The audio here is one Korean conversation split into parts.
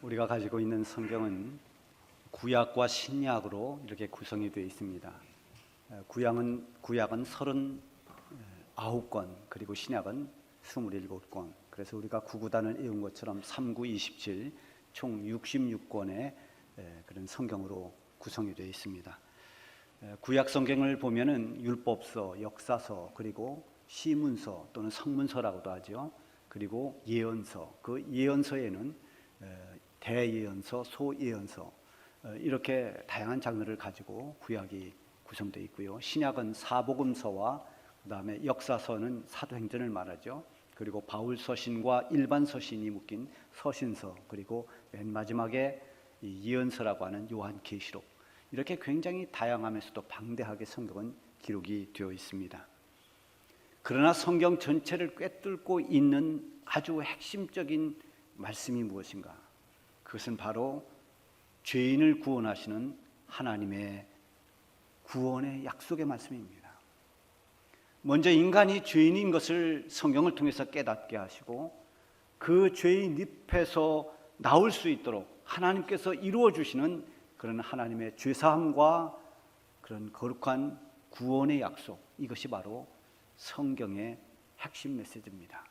우리가 가지고 있는 성경은 구약과 신약으로 이렇게 구성이 되어 있습니다. 구약은 39권, 그리고 신약은 27권. 그래서 우리가 구구단을 외운 것처럼 3927, 총 66권의 그런 성경으로 구성이 되어 있습니다. 구약 성경을 보면은 율법서, 역사서, 그리고 시문서 또는 성문서라고도 하죠. 그리고 예언서, 그 예언서에는 대예언서, 소예언서, 이렇게 다양한 장르를 가지고 구약이 구성되어 있고요. 신약은 사복음서와 그 다음에 역사서는 사도행전을 말하죠. 그리고 바울 서신과 일반 서신이 묶인 서신서, 그리고 맨 마지막에 이 예언서라고 하는 요한계시록, 이렇게 굉장히 다양하면서도 방대하게 성경은 기록이 되어 있습니다. 그러나 성경 전체를 꿰뚫고 있는 아주 핵심적인 말씀이 무엇인가? 그것은 바로 죄인을 구원하시는 하나님의 구원의 약속의 말씀입니다. 먼저 인간이 죄인인 것을 성경을 통해서 깨닫게 하시고 그 죄의 늪에서 나올 수 있도록 하나님께서 이루어 주시는 그런 하나님의 죄사함과 그런 거룩한 구원의 약속, 이것이 바로 성경의 핵심 메시지입니다.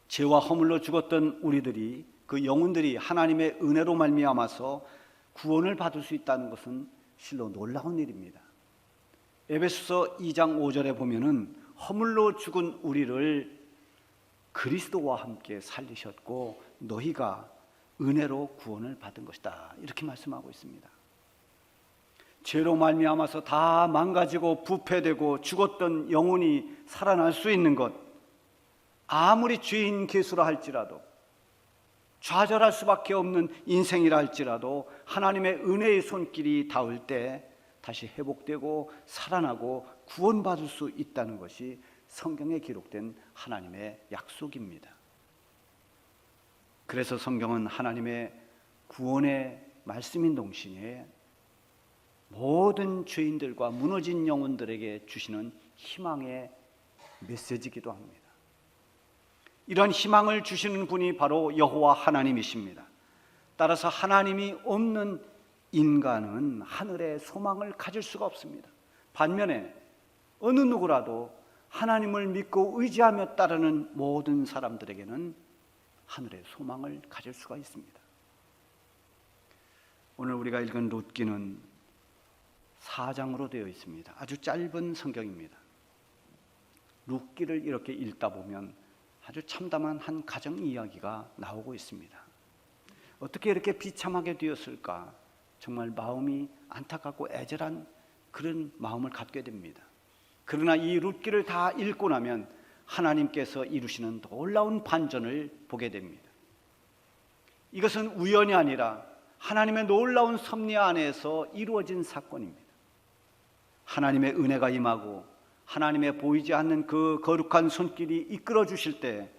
죄와 허물로 죽었던 우리들이, 그 영혼들이 하나님의 은혜로 말미암아서 구원을 받을 수 있다는 것은 실로 놀라운 일입니다. 에베소서 2장 5절에 보면은 허물로 죽은 우리를 그리스도와 함께 살리셨고 너희가 은혜로 구원을 받은 것이다, 이렇게 말씀하고 있습니다. 죄로 말미암아서 다 망가지고 부패되고 죽었던 영혼이 살아날 수 있는 것, 아무리 죄인 개수라 할지라도, 좌절할 수밖에 없는 인생이라 할지라도 하나님의 은혜의 손길이 닿을 때 다시 회복되고 살아나고 구원받을 수 있다는 것이 성경에 기록된 하나님의 약속입니다. 그래서 성경은 하나님의 구원의 말씀인 동시에 모든 죄인들과 무너진 영혼들에게 주시는 희망의 메시지이기도 합니다. 이런 희망을 주시는 분이 바로 여호와 하나님이십니다. 따라서 하나님이 없는 인간은 하늘의 소망을 가질 수가 없습니다. 반면에 어느 누구라도 하나님을 믿고 의지하며 따르는 모든 사람들에게는 하늘의 소망을 가질 수가 있습니다. 오늘 우리가 읽은 룻기는 4장으로 되어 있습니다. 아주 짧은 성경입니다. 룻기를 이렇게 읽다 보면 아주 참담한 한 가정 이야기가 나오고 있습니다. 어떻게 이렇게 비참하게 되었을까? 정말 마음이 안타깝고 애절한 그런 마음을 갖게 됩니다. 그러나 이 룻기를 다 읽고 나면 하나님께서 이루시는 놀라운 반전을 보게 됩니다. 이것은 우연이 아니라 하나님의 놀라운 섭리 안에서 이루어진 사건입니다. 하나님의 은혜가 임하고 하나님의 보이지 않는 그 거룩한 손길이 이끌어 주실 때,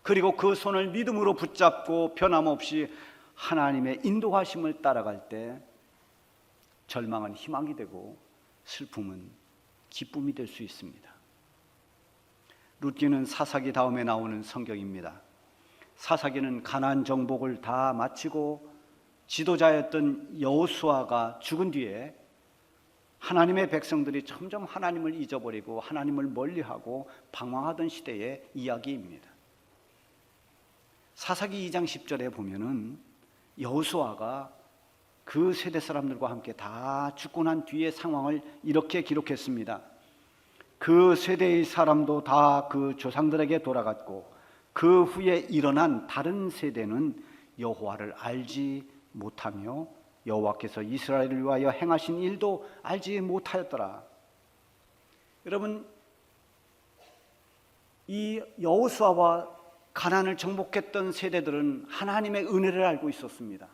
그리고 그 손을 믿음으로 붙잡고 변함없이 하나님의 인도하심을 따라갈 때 절망은 희망이 되고 슬픔은 기쁨이 될 수 있습니다. 룻기는 사사기 다음에 나오는 성경입니다. 사사기는 가나안 정복을 다 마치고 지도자였던 여호수아가 죽은 뒤에 하나님의 백성들이 점점 하나님을 잊어버리고 하나님을 멀리하고 방황하던 시대의 이야기입니다. 사사기 2장 10절에 보면은 여호수아가 그 세대 사람들과 함께 다 죽고 난 뒤의 상황을 이렇게 기록했습니다. 그 세대의 사람도 다 그 조상들에게 돌아갔고 그 후에 일어난 다른 세대는 여호와를 알지 못하며 여호와께서 이스라엘을 위하여 행하신 일도 알지 못하였더라. 여러분, 이 여호수아와 가나안을 정복했던 세대들은 하나님의 은혜를 알고 있었습니다.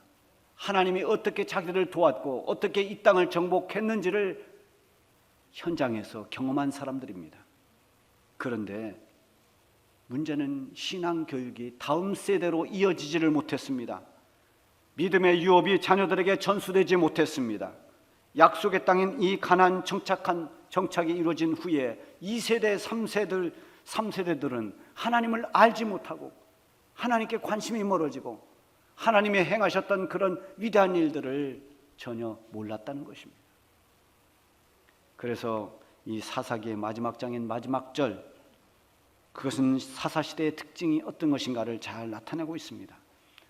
하나님이 어떻게 자기들을 도왔고 어떻게 이 땅을 정복했는지를 현장에서 경험한 사람들입니다. 그런데 문제는 신앙 교육이 다음 세대로 이어지지를 못했습니다. 믿음의 유업이 자녀들에게 전수되지 못했습니다. 약속의 땅인 이 가나안 정착이 이루어진 후에 2세대, 3세대들은 하나님을 알지 못하고 하나님께 관심이 멀어지고 하나님이 행하셨던 그런 위대한 일들을 전혀 몰랐다는 것입니다. 그래서 이 사사기의 마지막 장인 마지막 절, 그것은 사사시대의 특징이 어떤 것인가를 잘 나타내고 있습니다.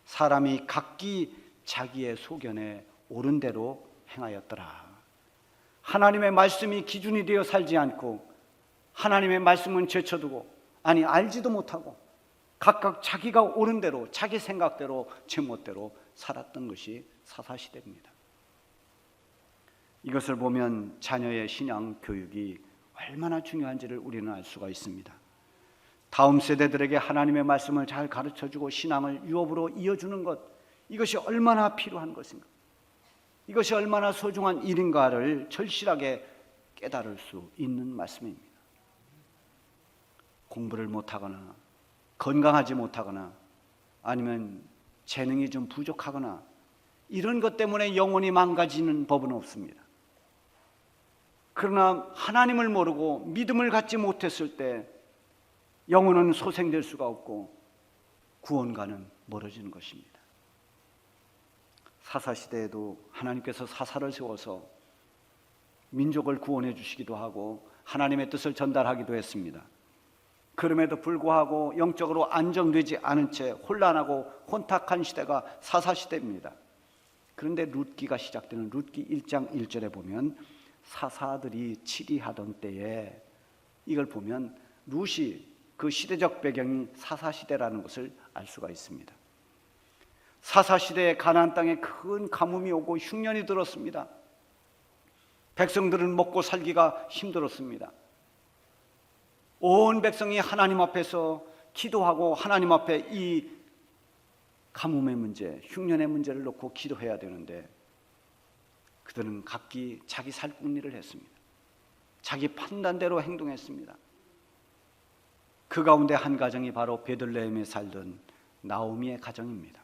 사람이 각기 자기의 소견에 옳은 대로 행하였더라. 하나님의 말씀이 기준이 되어 살지 않고 하나님의 말씀은 제쳐두고, 아니 알지도 못하고 각각 자기가 옳은 대로, 자기 생각대로, 제멋대로 살았던 것이 사사시대입니다. 이것을 보면 자녀의 신앙 교육이 얼마나 중요한지를 우리는 알 수가 있습니다. 다음 세대들에게 하나님의 말씀을 잘 가르쳐주고 신앙을 유업으로 이어주는 것, 이것이 얼마나 필요한 것인가, 이것이 얼마나 소중한 일인가를 절실하게 깨달을 수 있는 말씀입니다. 공부를 못하거나 건강하지 못하거나 아니면 재능이 좀 부족하거나 이런 것 때문에 영혼이 망가지는 법은 없습니다. 그러나 하나님을 모르고 믿음을 갖지 못했을 때 영혼은 소생될 수가 없고 구원과는 멀어지는 것입니다. 사사시대에도 하나님께서 사사를 세워서 민족을 구원해 주시기도 하고 하나님의 뜻을 전달하기도 했습니다. 그럼에도 불구하고 영적으로 안정되지 않은 채 혼란하고 혼탁한 시대가 사사시대입니다. 그런데 룻기가 시작되는 룻기 1장 1절에 보면 사사들이 치리하던 때에, 이걸 보면 룻이 그 시대적 배경이 사사시대라는 것을 알 수가 있습니다. 사사시대에 가나안 땅에 큰 가뭄이 오고 흉년이 들었습니다. 백성들은 먹고 살기가 힘들었습니다. 온 백성이 하나님 앞에서 기도하고 하나님 앞에 이 가뭄의 문제, 흉년의 문제를 놓고 기도해야 되는데 그들은 각기 자기 살궁리를 했습니다. 자기 판단대로 행동했습니다. 그 가운데 한 가정이 바로 베들레헴에 살던 나오미의 가정입니다.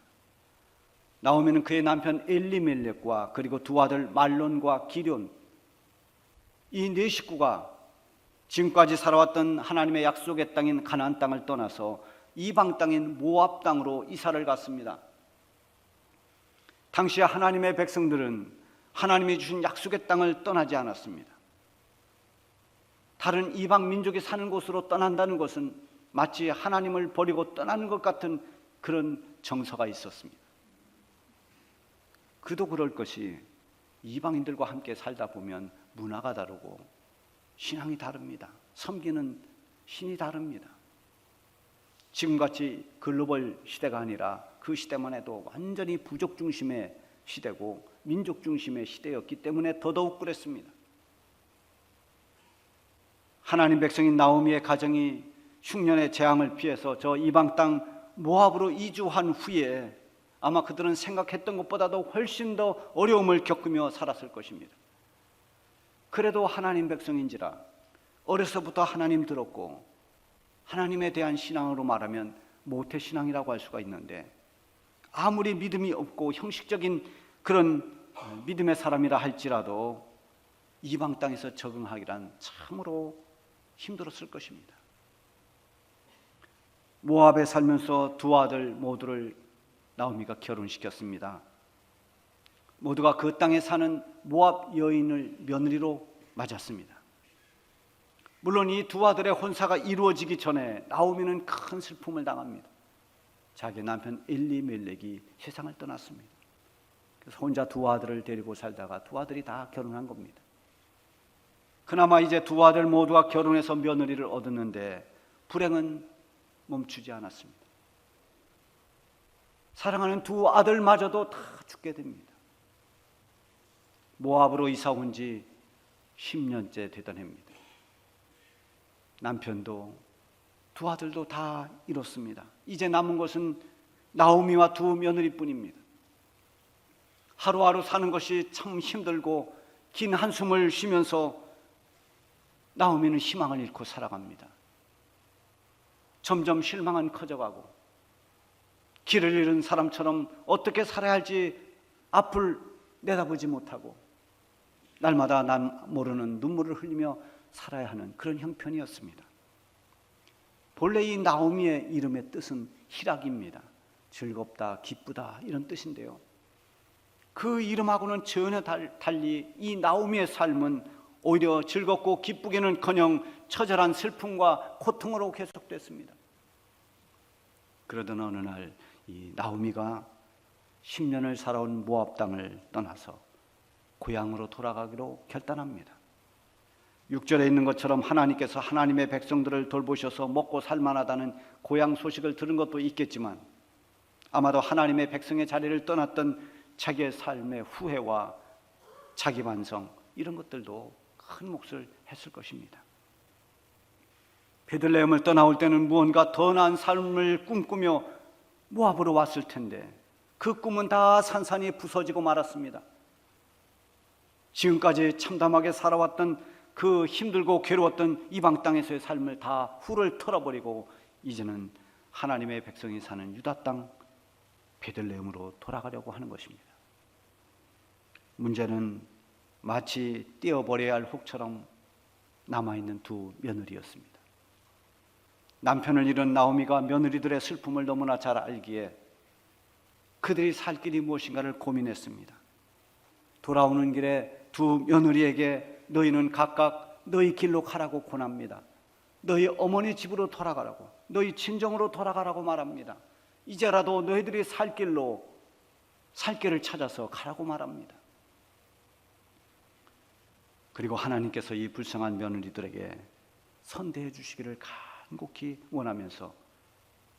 나오미는 그의 남편 엘리멜렉과 그리고 두 아들 말론과 기럨, 이 네 식구가 지금까지 살아왔던 하나님의 약속의 땅인 가나안 땅을 떠나서 이방 땅인 모압 땅으로 이사를 갔습니다. 당시 하나님의 백성들은 하나님이 주신 약속의 땅을 떠나지 않았습니다. 다른 이방 민족이 사는 곳으로 떠난다는 것은 마치 하나님을 버리고 떠나는 것 같은 그런 정서가 있었습니다. 그도 그럴 것이 이방인들과 함께 살다 보면 문화가 다르고 신앙이 다릅니다. 섬기는 신이 다릅니다. 지금같이 글로벌 시대가 아니라 그 시대만 해도 완전히 부족 중심의 시대고 민족 중심의 시대였기 때문에 더더욱 그랬습니다. 하나님 백성인 나오미의 가정이 흉년의 재앙을 피해서 저 이방 땅 모압으로 이주한 후에 아마 그들은 생각했던 것보다도 훨씬 더 어려움을 겪으며 살았을 것입니다. 그래도 하나님 백성인지라 어려서부터 하나님 들었고 하나님에 대한 신앙으로 말하면 모태신앙이라고 할 수가 있는데, 아무리 믿음이 없고 형식적인 그런 믿음의 사람이라 할지라도 이방 땅에서 적응하기란 참으로 힘들었을 것입니다. 모압에 살면서 두 아들 모두를 나오미가 결혼시켰습니다. 모두가 그 땅에 사는 모압 여인을 며느리로 맞았습니다. 물론 이 두 아들의 혼사가 이루어지기 전에 나오미는 큰 슬픔을 당합니다. 자기 남편 엘리멜렉이 세상을 떠났습니다. 그래서 혼자 두 아들을 데리고 살다가 두 아들이 다 결혼한 겁니다. 그나마 이제 두 아들 모두가 결혼해서 며느리를 얻었는데 불행은 멈추지 않았습니다. 사랑하는 두 아들마저도 다 죽게 됩니다. 모압으로 이사 온 지 10년째 되던 해입니다. 남편도 두 아들도 다 잃었습니다. 이제 남은 것은 나오미와 두 며느리뿐입니다. 하루하루 사는 것이 참 힘들고 긴 한숨을 쉬면서 나오미는 희망을 잃고 살아갑니다. 점점 실망은 커져가고 길을 잃은 사람처럼 어떻게 살아야 할지 앞을 내다보지 못하고 날마다 남 모르는 눈물을 흘리며 살아야 하는 그런 형편이었습니다. 본래 이 나오미의 이름의 뜻은 희락입니다. 즐겁다, 기쁘다 이런 뜻인데요. 그 이름하고는 전혀 달리 이 나오미의 삶은 오히려 즐겁고 기쁘기는커녕 처절한 슬픔과 고통으로 계속됐습니다. 그러던 어느 날 이 나오미가 10년을 살아온 모압 땅을 떠나서 고향으로 돌아가기로 결단합니다. 6절에 있는 것처럼 하나님께서 하나님의 백성들을 돌보셔서 먹고 살만하다는 고향 소식을 들은 것도 있겠지만 아마도 하나님의 백성의 자리를 떠났던 자기의 삶의 후회와 자기 반성 이런 것들도 큰 몫을 했을 것입니다. 베들레헴을 떠나올 때는 무언가 더 나은 삶을 꿈꾸며 모압으로 왔을 텐데 그 꿈은 다 산산이 부서지고 말았습니다. 지금까지 참담하게 살아왔던 그 힘들고 괴로웠던 이방 땅에서의 삶을 다 훌을 털어버리고 이제는 하나님의 백성이 사는 유다 땅 베들레헴으로 돌아가려고 하는 것입니다. 문제는 마치 떼어버려야 할 혹처럼 남아있는 두 며느리였습니다. 남편을 잃은 나오미가 며느리들의 슬픔을 너무나 잘 알기에 그들이 살 길이 무엇인가를 고민했습니다. 돌아오는 길에 두 며느리에게 너희는 각각 너희 길로 가라고 권합니다. 너희 어머니 집으로 돌아가라고, 너희 친정으로 돌아가라고 말합니다. 이제라도 너희들이 살 길을 찾아서 가라고 말합니다. 그리고 하나님께서 이 불쌍한 며느리들에게 선대해 주시기를 간곡히 원하면서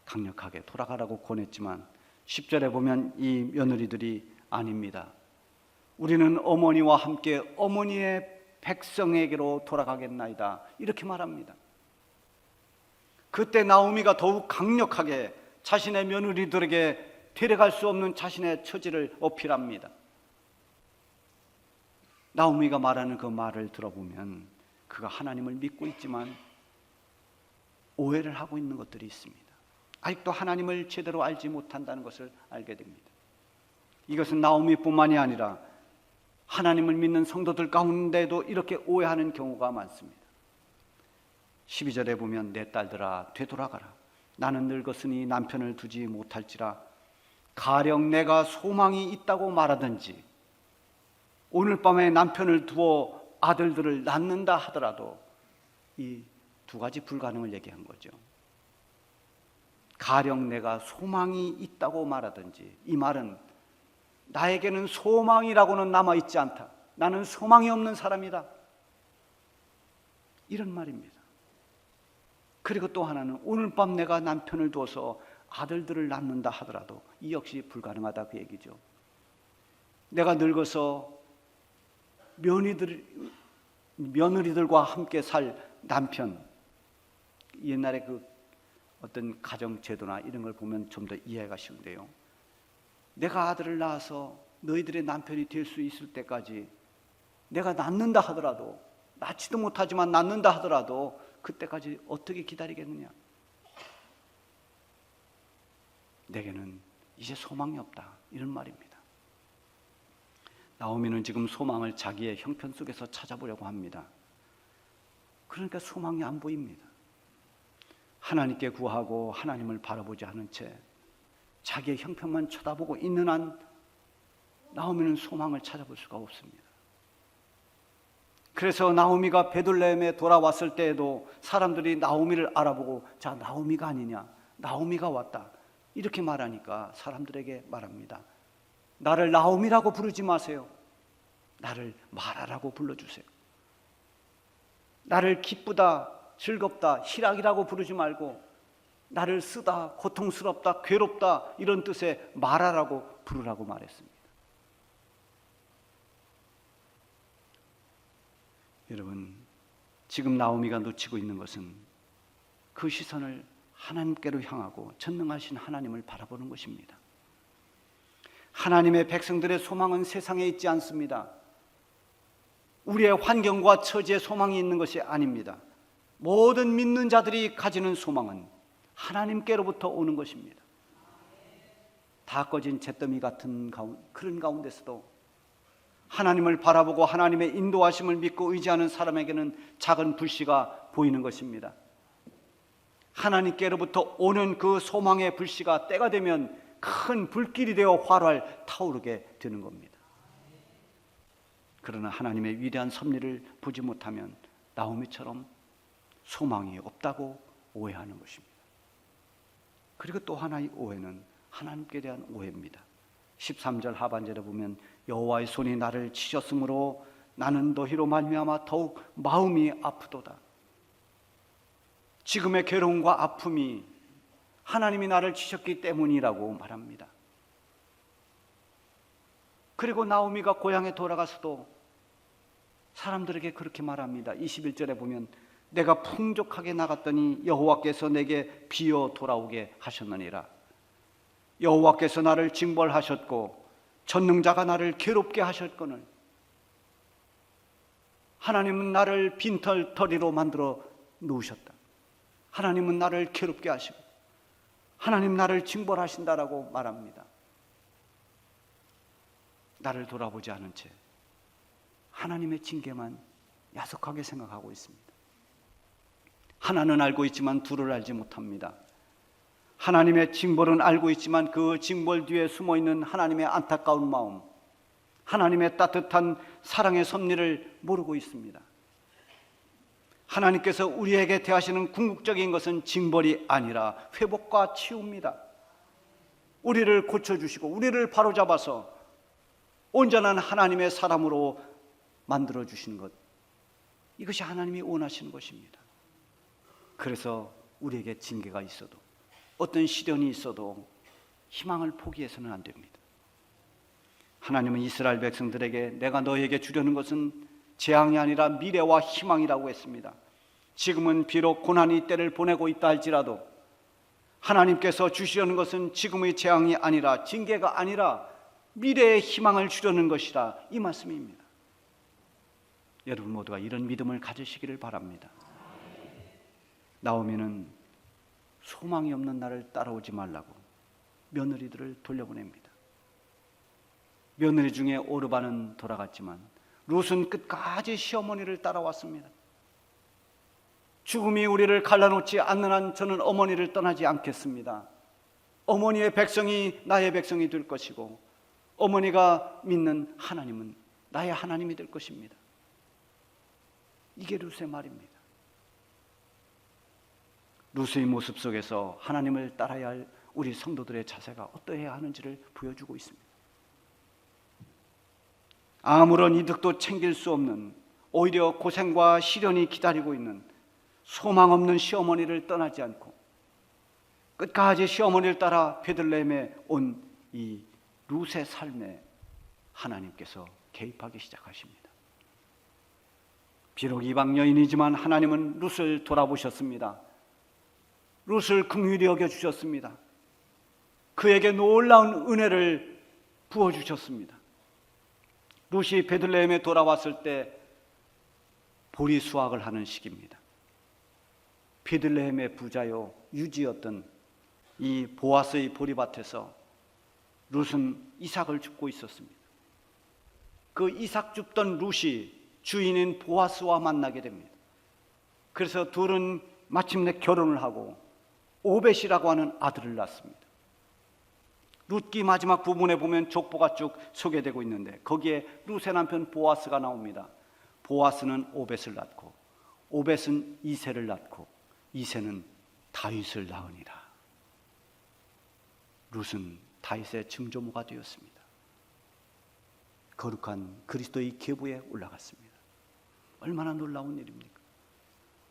강력하게 돌아가라고 권했지만 10절에 보면 이 며느리들이 아닙니다. 우리는 어머니와 함께 어머니의 백성에게로 돌아가겠나이다 이렇게 말합니다. 그때 나오미가 더욱 강력하게 자신의 며느리들에게 데려갈 수 없는 자신의 처지를 어필합니다. 나오미가 말하는 그 말을 들어보면 그가 하나님을 믿고 있지만 오해를 하고 있는 것들이 있습니다. 아직도 하나님을 제대로 알지 못한다는 것을 알게 됩니다. 이것은 나오미뿐만이 아니라 하나님을 믿는 성도들 가운데도 이렇게 오해하는 경우가 많습니다. 12절에 보면 내 딸들아 되돌아가라. 나는 늙었으니 남편을 두지 못할지라. 가령 내가 소망이 있다고 말하든지 오늘 밤에 남편을 두어 아들들을 낳는다 하더라도 이 두 가지 불가능을 얘기한 거죠. 가령 내가 소망이 있다고 말하든지 이 말은 나에게는 소망이라고는 남아있지 않다. 나는 소망이 없는 사람이다. 이런 말입니다. 그리고 또 하나는 오늘 밤 내가 남편을 두어서 아들들을 낳는다 하더라도 이 역시 불가능하다 그 얘기죠. 내가 늙어서 며느리들과 함께 살 남편, 옛날에 그 어떤 가정제도나 이런 걸 보면 좀 더 이해가 쉬운데요. 내가 아들을 낳아서 너희들의 남편이 될 수 있을 때까지 내가 낳는다 하더라도, 낳지도 못하지만 낳는다 하더라도 그때까지 어떻게 기다리겠느냐. 내게는 이제 소망이 없다 이런 말입니다. 나오미는 지금 소망을 자기의 형편 속에서 찾아보려고 합니다. 그러니까 소망이 안 보입니다. 하나님께 구하고 하나님을 바라보지 않은 채 자기의 형편만 쳐다보고 있는 한 나오미는 소망을 찾아볼 수가 없습니다. 그래서 나오미가 베들레헴에 돌아왔을 때에도 사람들이 나오미를 알아보고 자 나오미가 아니냐, 나오미가 왔다 이렇게 말하니까 사람들에게 말합니다. 나를 나오미라고 부르지 마세요. 나를 마라라고 불러주세요. 나를 기쁘다, 즐겁다, 희락이라고 부르지 말고 나를 쓰다, 고통스럽다, 괴롭다 이런 뜻의 마라라고 부르라고 말했습니다. 여러분, 지금 나오미가 놓치고 있는 것은 그 시선을 하나님께로 향하고 전능하신 하나님을 바라보는 것입니다. 하나님의 백성들의 소망은 세상에 있지 않습니다. 우리의 환경과 처지에 소망이 있는 것이 아닙니다. 모든 믿는 자들이 가지는 소망은 하나님께로부터 오는 것입니다. 다 꺼진 잿더미 같은 그런 가운데서도 하나님을 바라보고 하나님의 인도하심을 믿고 의지하는 사람에게는 작은 불씨가 보이는 것입니다. 하나님께로부터 오는 그 소망의 불씨가 때가 되면 큰 불길이 되어 활활 타오르게 되는 겁니다. 그러나 하나님의 위대한 섭리를 보지 못하면 나오미처럼 소망이 없다고 오해하는 것입니다. 그리고 또 하나의 오해는 하나님께 대한 오해입니다. 13절 하반절에 보면 여호와의 손이 나를 치셨으므로 나는 너희로 말미암아 더욱 마음이 아프도다. 지금의 괴로움과 아픔이 하나님이 나를 치셨기 때문이라고 말합니다. 그리고 나오미가 고향에 돌아가서도 사람들에게 그렇게 말합니다. 21절에 보면 내가 풍족하게 나갔더니 여호와께서 내게 비어 돌아오게 하셨느니라. 여호와께서 나를 징벌하셨고 전능자가 나를 괴롭게 하셨거늘 하나님은 나를 빈털터리로 만들어 놓으셨다. 하나님은 나를 괴롭게 하시고 하나님 나를 징벌하신다라고 말합니다. 나를 돌아보지 않은 채 하나님의 징계만 야속하게 생각하고 있습니다. 하나는 알고 있지만 둘을 알지 못합니다. 하나님의 징벌은 알고 있지만 그 징벌 뒤에 숨어있는 하나님의 안타까운 마음, 하나님의 따뜻한 사랑의 섭리를 모르고 있습니다. 하나님께서 우리에게 대하시는 궁극적인 것은 징벌이 아니라 회복과 치유입니다. 우리를 고쳐주시고 우리를 바로잡아서 온전한 하나님의 사람으로 만들어주시는 것, 이것이 하나님이 원하시는 것입니다. 그래서 우리에게 징계가 있어도 어떤 시련이 있어도 희망을 포기해서는 안 됩니다. 하나님은 이스라엘 백성들에게 내가 너희에게 주려는 것은 재앙이 아니라 미래와 희망이라고 했습니다. 지금은 비록 고난의 때를 보내고 있다 할지라도 하나님께서 주시려는 것은 지금의 재앙이 아니라 징계가 아니라 미래의 희망을 주려는 것이라, 이 말씀입니다. 여러분 모두가 이런 믿음을 가지시기를 바랍니다. 나오미는 소망이 없는 나를 따라오지 말라고 며느리들을 돌려보냅니다. 며느리 중에 오르바는 돌아갔지만 룻은 끝까지 시어머니를 따라왔습니다. 죽음이 우리를 갈라놓지 않는 한 저는 어머니를 떠나지 않겠습니다. 어머니의 백성이 나의 백성이 될 것이고 어머니가 믿는 하나님은 나의 하나님이 될 것입니다. 이게 룻의 말입니다. 룻의 모습 속에서 하나님을 따라야 할 우리 성도들의 자세가 어떠해야 하는지를 보여주고 있습니다. 아무런 이득도 챙길 수 없는, 오히려 고생과 시련이 기다리고 있는 소망 없는 시어머니를 떠나지 않고 끝까지 시어머니를 따라 베들레헴에 온 이 룻의 삶에 하나님께서 개입하기 시작하십니다. 비록 이방 여인이지만 하나님은 룻을 돌아보셨습니다. 룻을 긍휼히 여겨주셨습니다. 그에게 놀라운 은혜를 부어주셨습니다. 룻이 베들레헴에 돌아왔을 때 보리 수확을 하는 시기입니다. 베들레헴의 부자요 유지였던 이 보아스의 보리밭에서 룻은 이삭을 줍고 있었습니다. 그 이삭 줍던 룻이 주인인 보아스와 만나게 됩니다. 그래서 둘은 마침내 결혼을 하고 오벳이라고 하는 아들을 낳습니다. 룻기 마지막 부분에 보면 족보가 쭉 소개되고 있는데 거기에 룻의 남편 보아스가 나옵니다. 보아스는 오벳을 낳고 오벳은 이새를 낳고 이새는 다윗을 낳으니라. 룻은 다윗의 증조모가 되었습니다. 거룩한 그리스도의 계보에 올라갔습니다. 얼마나 놀라운 일입니까?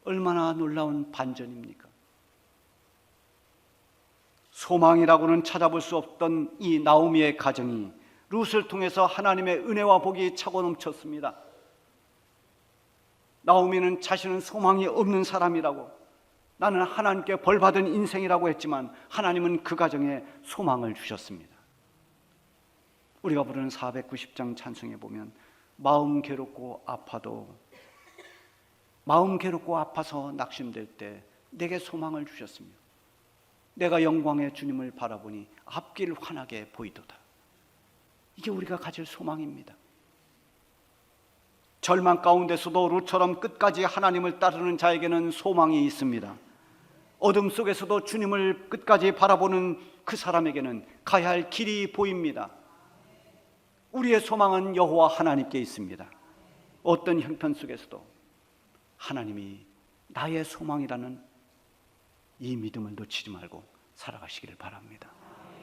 얼마나 놀라운 반전입니까? 소망이라고는 찾아볼 수 없던 이 나오미의 가정이 룻을 통해서 하나님의 은혜와 복이 차고 넘쳤습니다. 나오미는 자신은 소망이 없는 사람이라고, 나는 하나님께 벌받은 인생이라고 했지만 하나님은 그 가정에 소망을 주셨습니다. 우리가 부르는 490장 찬송에 보면 마음 괴롭고 아파도, 마음 괴롭고 아파서 낙심될 때 내게 소망을 주셨으며 내가 영광의 주님을 바라보니 앞길 환하게 보이도다. 이게 우리가 가질 소망입니다. 절망 가운데서도 룻처럼 끝까지 하나님을 따르는 자에게는 소망이 있습니다. 어둠 속에서도 주님을 끝까지 바라보는 그 사람에게는 가야 할 길이 보입니다. 우리의 소망은 여호와 하나님께 있습니다. 어떤 형편 속에서도 하나님이 나의 소망이라는 이 믿음을 놓치지 말고 살아가시기를 바랍니다.